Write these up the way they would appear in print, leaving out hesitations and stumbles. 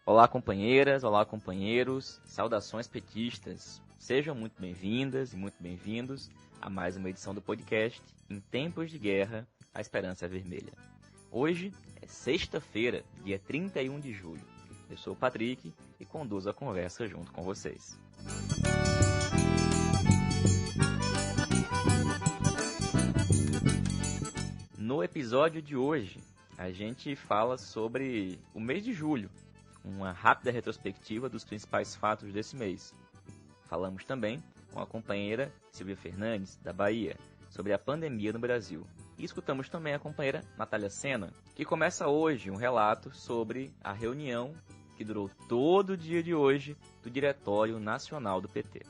Olá, companheiras, olá, companheiros, saudações petistas. Sejam muito bem-vindas e muito bem-vindos a mais uma edição do podcast Em Tempos de Guerra, a Esperança é Vermelha. Hoje é sexta-feira, dia 31 de julho. Eu sou o Patrick e conduzo a conversa junto com vocês. No episódio de hoje, a gente fala sobre o mês de julho, uma rápida retrospectiva dos principais fatos desse mês. Falamos também com a companheira Silvia Fernandes, da Bahia, sobre a pandemia no Brasil. E escutamos também a companheira Natália Sena, que começa hoje um relato sobre a reunião que durou todo o dia de hoje do Diretório Nacional do PT.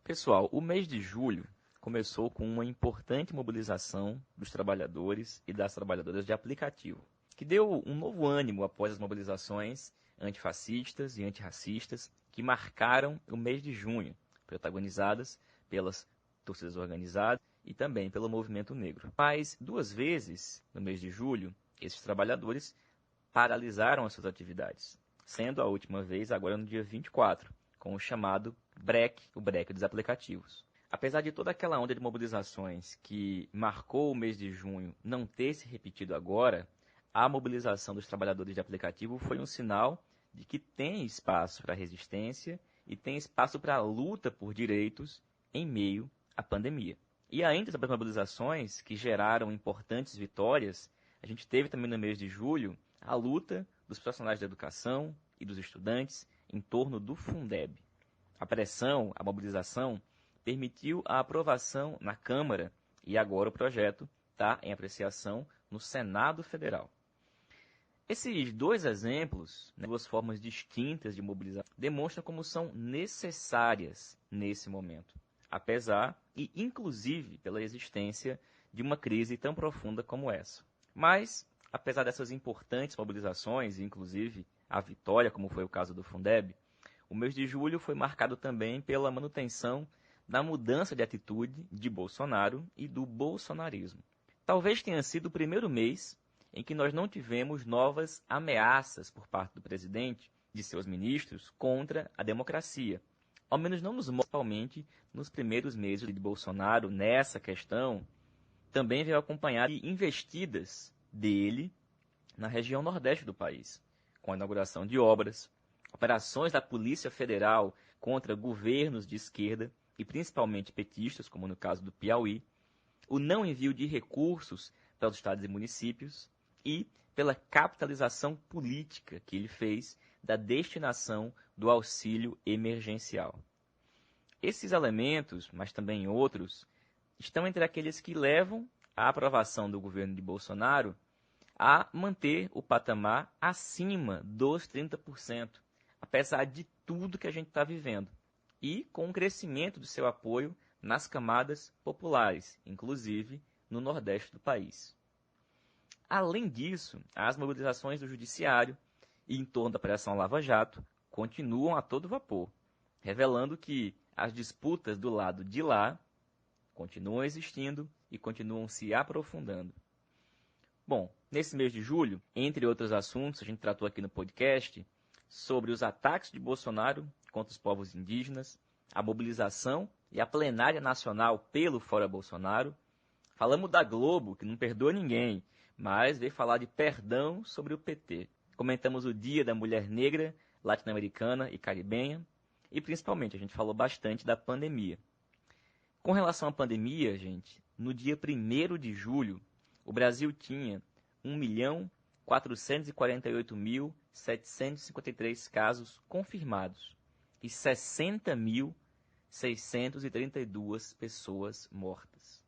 Pessoal, o mês de julho começou com uma importante mobilização dos trabalhadores e das trabalhadoras de aplicativo, que deu um novo ânimo após as mobilizações antifascistas e antirracistas que marcaram o mês de junho, protagonizadas pelas torcidas organizadas e também pelo movimento negro. Mas duas vezes, no mês de julho, esses trabalhadores paralisaram as suas atividades, sendo a última vez agora no dia 24, com o chamado break, o break dos aplicativos. Apesar de toda aquela onda de mobilizações que marcou o mês de junho não ter se repetido agora, a mobilização dos trabalhadores de aplicativo foi um sinal de que tem espaço para resistência e tem espaço para a luta por direitos em meio à pandemia. E ainda sobre as mobilizações que geraram importantes vitórias, a gente teve também no mês de julho a luta dos profissionais da educação e dos estudantes em torno do Fundeb. A pressão, a mobilização, permitiu a aprovação na Câmara e agora o projeto está em apreciação no Senado Federal. Esses dois exemplos, duas formas distintas de mobilização, demonstram como são necessárias nesse momento, apesar e inclusive pela existência de uma crise tão profunda como essa. Mas, apesar dessas importantes mobilizações, inclusive a vitória, como foi o caso do Fundeb, o mês de julho foi marcado também pela manutenção da mudança de atitude de Bolsonaro e do bolsonarismo. Talvez tenha sido o primeiro mês em que nós não tivemos novas ameaças por parte do presidente, de seus ministros, contra a democracia. Ao menos não principalmente nos primeiros meses de Bolsonaro nessa questão, também veio acompanhar de investidas dele na região nordeste do país, com a inauguração de obras, operações da Polícia Federal contra governos de esquerda e principalmente petistas, como no caso do Piauí, o não envio de recursos para os estados e municípios e pela capitalização política que ele fez da destinação do auxílio emergencial. Esses elementos, mas também outros, estão entre aqueles que levam a aprovação do governo de Bolsonaro a manter o patamar acima dos 30%, apesar de tudo que a gente está vivendo, e com o crescimento do seu apoio nas camadas populares, inclusive no Nordeste do país. Além disso, as mobilizações do Judiciário e em torno da Operação Lava Jato continuam a todo vapor, revelando que as disputas do lado de lá continuam existindo e continuam se aprofundando. Bom, nesse mês de julho, entre outros assuntos, a gente tratou aqui no podcast sobre os ataques de Bolsonaro contra os povos indígenas, a mobilização e a plenária nacional pelo Fora Bolsonaro. Falamos da Globo, que não perdoa ninguém, mas veio falar de perdão sobre o PT. Comentamos o Dia da Mulher Negra, Latino-Americana e Caribenha, e principalmente a gente falou bastante da pandemia. Com relação à pandemia, gente, no dia 1º de julho, o Brasil tinha 1.448.753 casos confirmados e 60.632 pessoas mortas.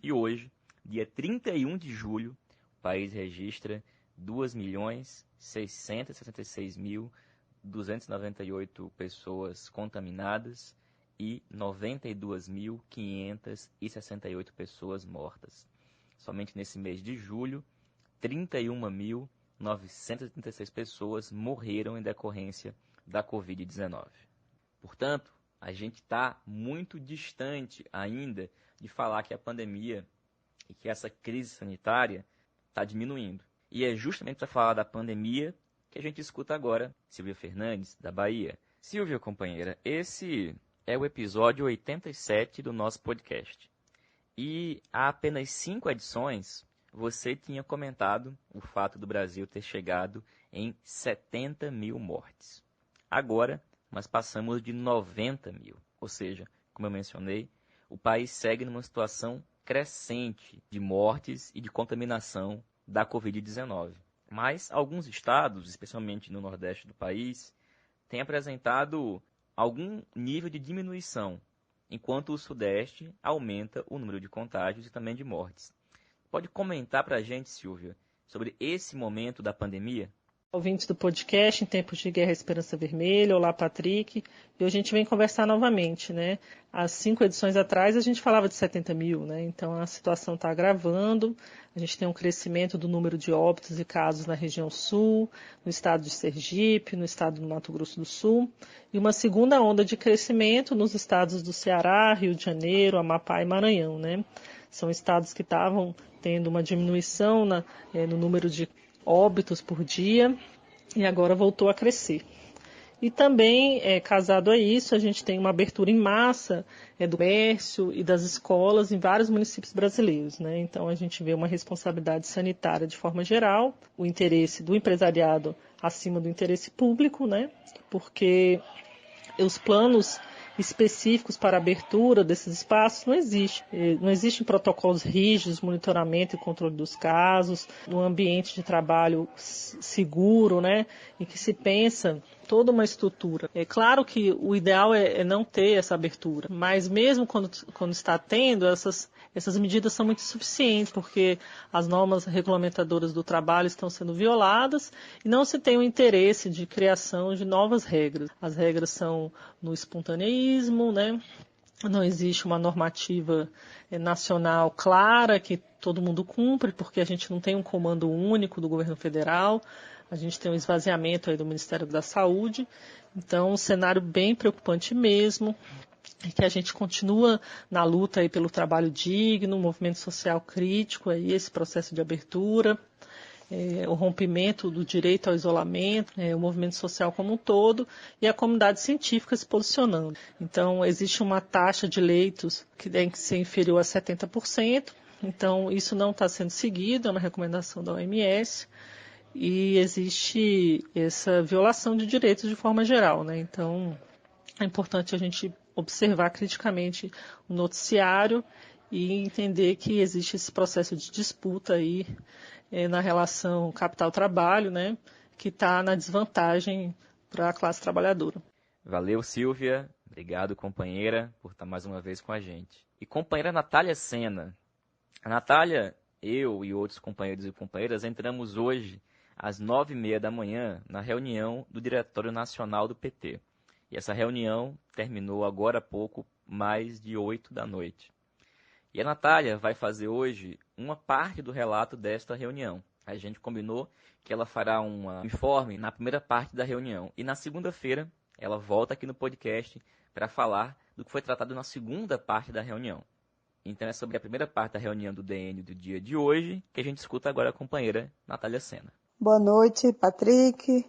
E hoje, dia 31 de julho, o país registra 2.666.298 pessoas contaminadas e 92.568 pessoas mortas. Somente nesse mês de julho, 31.936 pessoas morreram em decorrência da Covid-19. Portanto, a gente está muito distante ainda de falar que a pandemia e que essa crise sanitária está diminuindo. E é justamente para falar da pandemia que a gente escuta agora Silvia Fernandes, da Bahia. Silvia, companheira, esse é o episódio 87 do nosso podcast. E há apenas 5 edições, você tinha comentado o fato do Brasil ter chegado em 70 mil mortes. Agora, nós passamos de 90 mil. Ou seja, como eu mencionei, o país segue numa situação crescente de mortes e de contaminação da Covid-19. Mas alguns estados, especialmente no nordeste do país, têm apresentado algum nível de diminuição, enquanto o sudeste aumenta o número de contágios e também de mortes. Pode comentar para a gente, Silvia, sobre esse momento da pandemia? Ouvintes do podcast Em Tempos de Guerra Esperança Vermelha, olá Patrick, e hoje a gente vem conversar novamente, né? Há 5 edições atrás a gente falava de 70 mil, né? Então a situação está agravando, a gente tem um crescimento do número de óbitos e casos na região sul, no estado de Sergipe, no estado do Mato Grosso do Sul, e uma segunda onda de crescimento nos estados do Ceará, Rio de Janeiro, Amapá e Maranhão, né? São estados que estavam tendo uma diminuição no número de óbitos por dia e agora voltou a crescer. E também, casado a isso, a gente tem uma abertura em massa do comércio e das escolas em vários municípios brasileiros, né? Então a gente vê uma responsabilidade sanitária de forma geral, o interesse do empresariado acima do interesse público, né? Porque os planos específicos para a abertura desses espaços não existem. Não existem protocolos rígidos, monitoramento e controle dos casos, um ambiente de trabalho seguro, né, em que se pensa toda uma estrutura. É claro que o ideal é não ter essa abertura, mas mesmo quando está tendo, essas medidas são muito insuficientes, porque as normas regulamentadoras do trabalho estão sendo violadas e não se tem o interesse de criação de novas regras. As regras são no espontaneísmo, né? Não existe uma normativa nacional clara que todo mundo cumpre, porque a gente não tem um comando único do governo federal, a gente tem um esvaziamento aí do Ministério da Saúde, então um cenário bem preocupante mesmo, e que a gente continua na luta aí pelo trabalho digno, um movimento social crítico, aí esse processo de abertura, o rompimento do direito ao isolamento, o movimento social como um todo e a comunidade científica se posicionando. Então, existe uma taxa de leitos que tem que ser inferior a 70%, então isso não está sendo seguido, é uma recomendação da OMS, e existe essa violação de direitos de forma geral, né? Então, é importante a gente observar criticamente o noticiário e entender que existe esse processo de disputa aí na relação capital-trabalho, né, que está na desvantagem para a classe trabalhadora. Valeu, Silvia. Obrigado, companheira, por estar mais uma vez com a gente. E companheira Natália Sena. A Natália, eu e outros companheiros e companheiras entramos hoje às 9h30 da manhã na reunião do Diretório Nacional do PT. E essa reunião terminou agora há pouco, mais de 8 da noite. E a Natália vai fazer hoje uma parte do relato desta reunião. A gente combinou que ela fará um informe na primeira parte da reunião. E na segunda-feira, ela volta aqui no podcast para falar do que foi tratado na segunda parte da reunião. Então é sobre a primeira parte da reunião do DN do dia de hoje que a gente escuta agora a companheira Natália Sena. Boa noite, Patrick.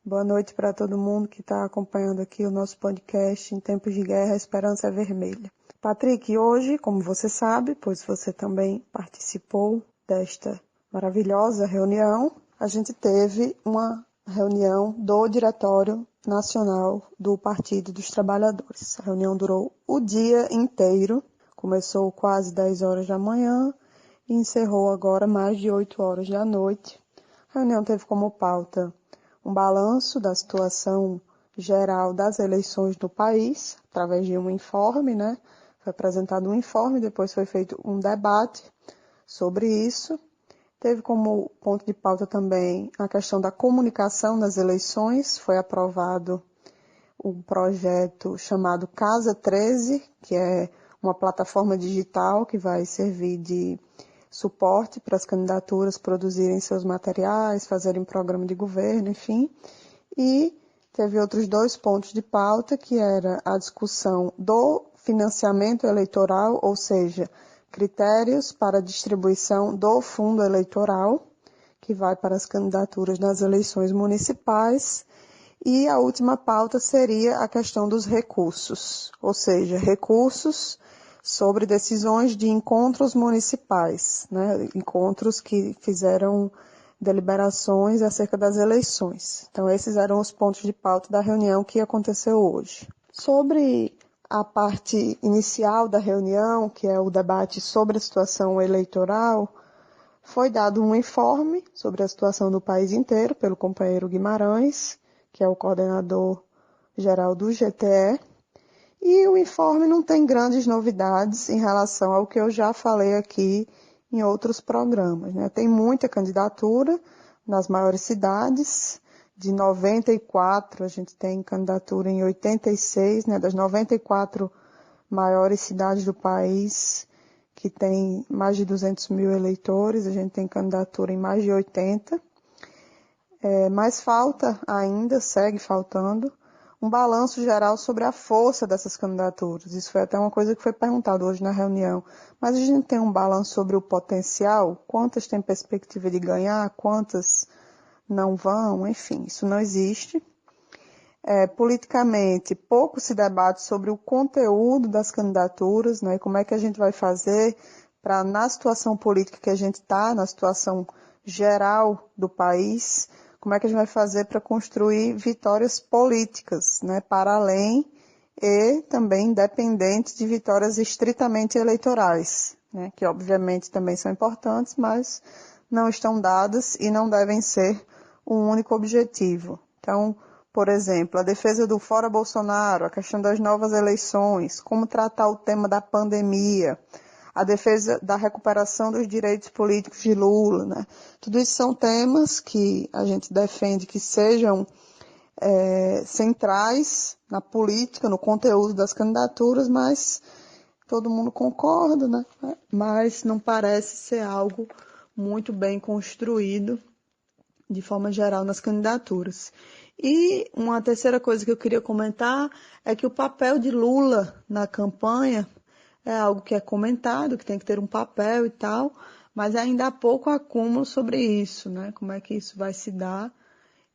Boa noite para todo mundo que está acompanhando aqui o nosso podcast Em Tempos de Guerra, a Esperança é Vermelha. Patrick, hoje, como você sabe, pois você também participou desta maravilhosa reunião, a gente teve uma reunião do Diretório Nacional do Partido dos Trabalhadores. A reunião durou o dia inteiro, começou quase 10 horas da manhã e encerrou agora mais de 8 horas da noite. A reunião teve como pauta um balanço da situação geral das eleições no país, através de um informe, né? Foi apresentado um informe, depois foi feito um debate sobre isso. Teve como ponto de pauta também a questão da comunicação nas eleições. Foi aprovado um projeto chamado Casa 13, que é uma plataforma digital que vai servir de suporte para as candidaturas produzirem seus materiais, fazerem programa de governo, enfim. E teve outros 2 pontos de pauta, que era a discussão do financiamento eleitoral, ou seja, critérios para a distribuição do fundo eleitoral, que vai para as candidaturas nas eleições municipais, e a última pauta seria a questão dos recursos, ou seja, recursos sobre decisões de encontros municipais, né? Encontros que fizeram deliberações acerca das eleições. Então, esses eram os pontos de pauta da reunião que aconteceu hoje. Sobre a parte inicial da reunião, que é o debate sobre a situação eleitoral, foi dado um informe sobre a situação do país inteiro pelo companheiro Guimarães, que é o coordenador geral do GTE, e o informe não tem grandes novidades em relação ao que eu já falei aqui em outros programas, né? Tem muita candidatura nas maiores cidades, de 94 a gente tem candidatura em 86, né? Das 94 maiores cidades do país, que tem mais de 200 mil eleitores, a gente tem candidatura em mais de 80. Mas falta ainda, segue faltando, um balanço geral sobre a força dessas candidaturas. Isso foi até uma coisa que foi perguntado hoje na reunião. Mas a gente tem um balanço sobre o potencial, quantas têm perspectiva de ganhar, quantas não vão, enfim, isso não existe. Politicamente, pouco se debate sobre o conteúdo das candidaturas, né? Como é que a gente vai fazer para, na situação política que a gente está, na situação geral do país, como é que a gente vai fazer para construir vitórias políticas, né? Para além e também independente de vitórias estritamente eleitorais, né? Que obviamente também são importantes, mas não estão dadas e não devem ser um único objetivo. Então, por exemplo, a defesa do fora Bolsonaro, a questão das novas eleições, como tratar o tema da pandemia, a defesa da recuperação dos direitos políticos de Lula, né? Tudo isso são temas que a gente defende que sejam centrais na política, no conteúdo das candidaturas, mas todo mundo concorda, né? Mas não parece ser algo muito bem construído de forma geral nas candidaturas. E uma terceira coisa que eu queria comentar é que o papel de Lula na campanha é algo que é comentado, que tem que ter um papel e tal, mas ainda há pouco acúmulo sobre isso, né? Como é que isso vai se dar.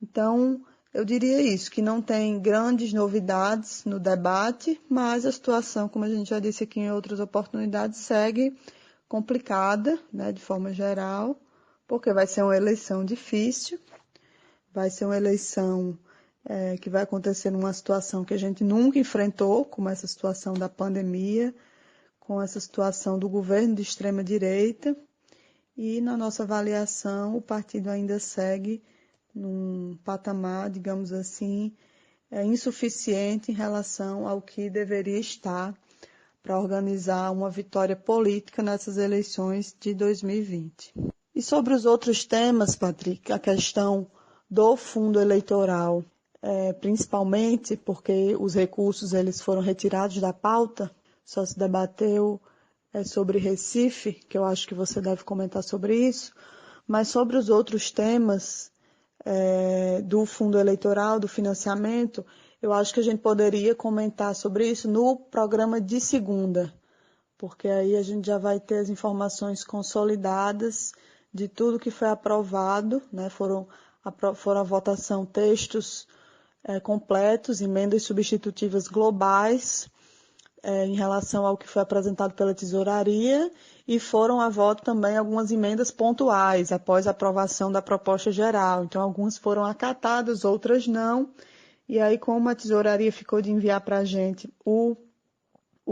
Então, eu diria isso, que não tem grandes novidades no debate, mas a situação, como a gente já disse aqui em outras oportunidades, segue complicada, né, de forma geral, porque vai ser uma eleição difícil, vai ser uma eleição que vai acontecer numa situação que a gente nunca enfrentou, como essa situação da pandemia, com essa situação do governo de extrema-direita, e na nossa avaliação o partido ainda segue num patamar, digamos assim, insuficiente em relação ao que deveria estar para organizar uma vitória política nessas eleições de 2020. E sobre os outros temas, Patrick, a questão do fundo eleitoral, principalmente porque os recursos eles foram retirados da pauta, só se debateu sobre Recife, que eu acho que você deve comentar sobre isso, mas sobre os outros temas do fundo eleitoral, do financiamento, eu acho que a gente poderia comentar sobre isso no programa de segunda, porque aí a gente já vai ter as informações consolidadas de tudo que foi aprovado, né? Foram a votação textos completos, emendas substitutivas globais em relação ao que foi apresentado pela tesouraria e foram a voto também algumas emendas pontuais após a aprovação da proposta geral. Então, algumas foram acatadas, outras não. E aí, como a tesouraria ficou de enviar para a gente o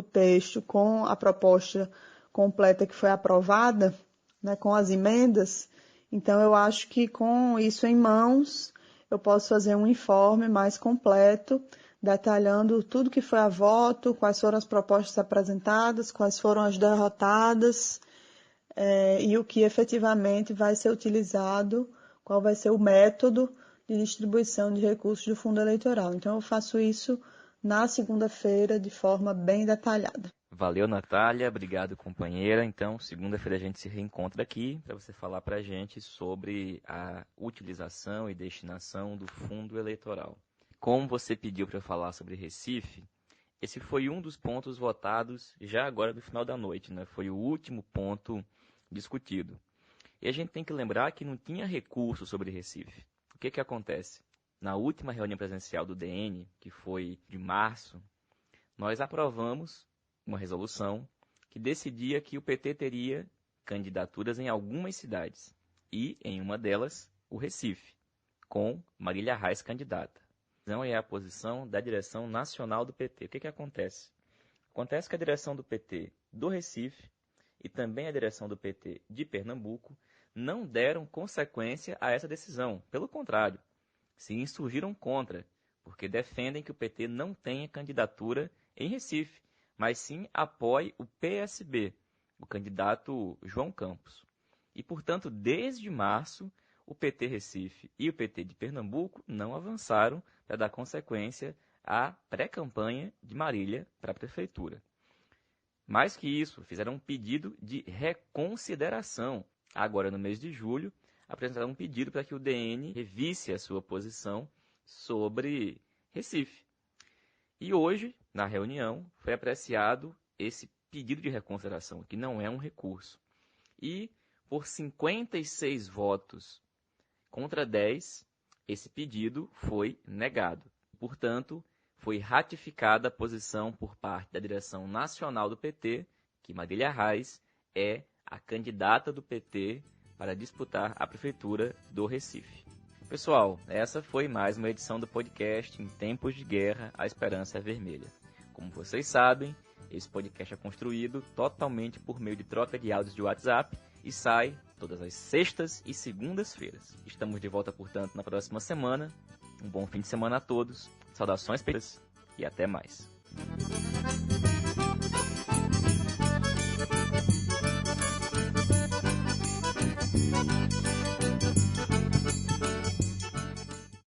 texto com a proposta completa que foi aprovada, né, com as emendas, então eu acho que com isso em mãos eu posso fazer um informe mais completo, detalhando tudo que foi a voto, quais foram as propostas apresentadas, quais foram as derrotadas e o que efetivamente vai ser utilizado, qual vai ser o método de distribuição de recursos do fundo eleitoral. Então eu faço isso na segunda-feira de forma bem detalhada. Valeu, Natália. Obrigado, companheira. Então, segunda-feira a gente se reencontra aqui para você falar para a gente sobre a utilização e destinação do fundo eleitoral. Como você pediu para eu falar sobre Recife, esse foi um dos pontos votados já agora no final da noite, né? Foi o último ponto discutido. E a gente tem que lembrar que não tinha recurso sobre Recife. O que acontece? Na última reunião presencial do DN, que foi de março, nós aprovamos uma resolução que decidia que o PT teria candidaturas em algumas cidades, e em uma delas, o Recife, com Marília Reis candidata. Não é a posição da direção nacional do PT. O que acontece? Acontece que a direção do PT do Recife e também a direção do PT de Pernambuco não deram consequência a essa decisão. Pelo contrário, se insurgiram contra, porque defendem que o PT não tenha candidatura em Recife, mas sim apoie o PSB, o candidato João Campos. E, portanto, desde março, o PT Recife e o PT de Pernambuco não avançaram para dar consequência à pré-campanha de Marília para a prefeitura. Mais que isso, fizeram um pedido de reconsideração. Agora, no mês de julho, apresentaram um pedido para que o DN revisse a sua posição sobre Recife. E hoje, na reunião, foi apreciado esse pedido de reconsideração, que não é um recurso. E, por 56 votos contra 10, esse pedido foi negado. Portanto, foi ratificada a posição por parte da direção nacional do PT, que Marília Reis é a candidata do PT para disputar a prefeitura do Recife. Pessoal, essa foi mais uma edição do podcast Em Tempos de Guerra, a Esperança é Vermelha. Como vocês sabem, esse podcast é construído totalmente por meio de troca de áudios de WhatsApp e sai todas as sextas e segundas-feiras. Estamos de volta, portanto, na próxima semana. Um bom fim de semana a todos. Saudações e até mais.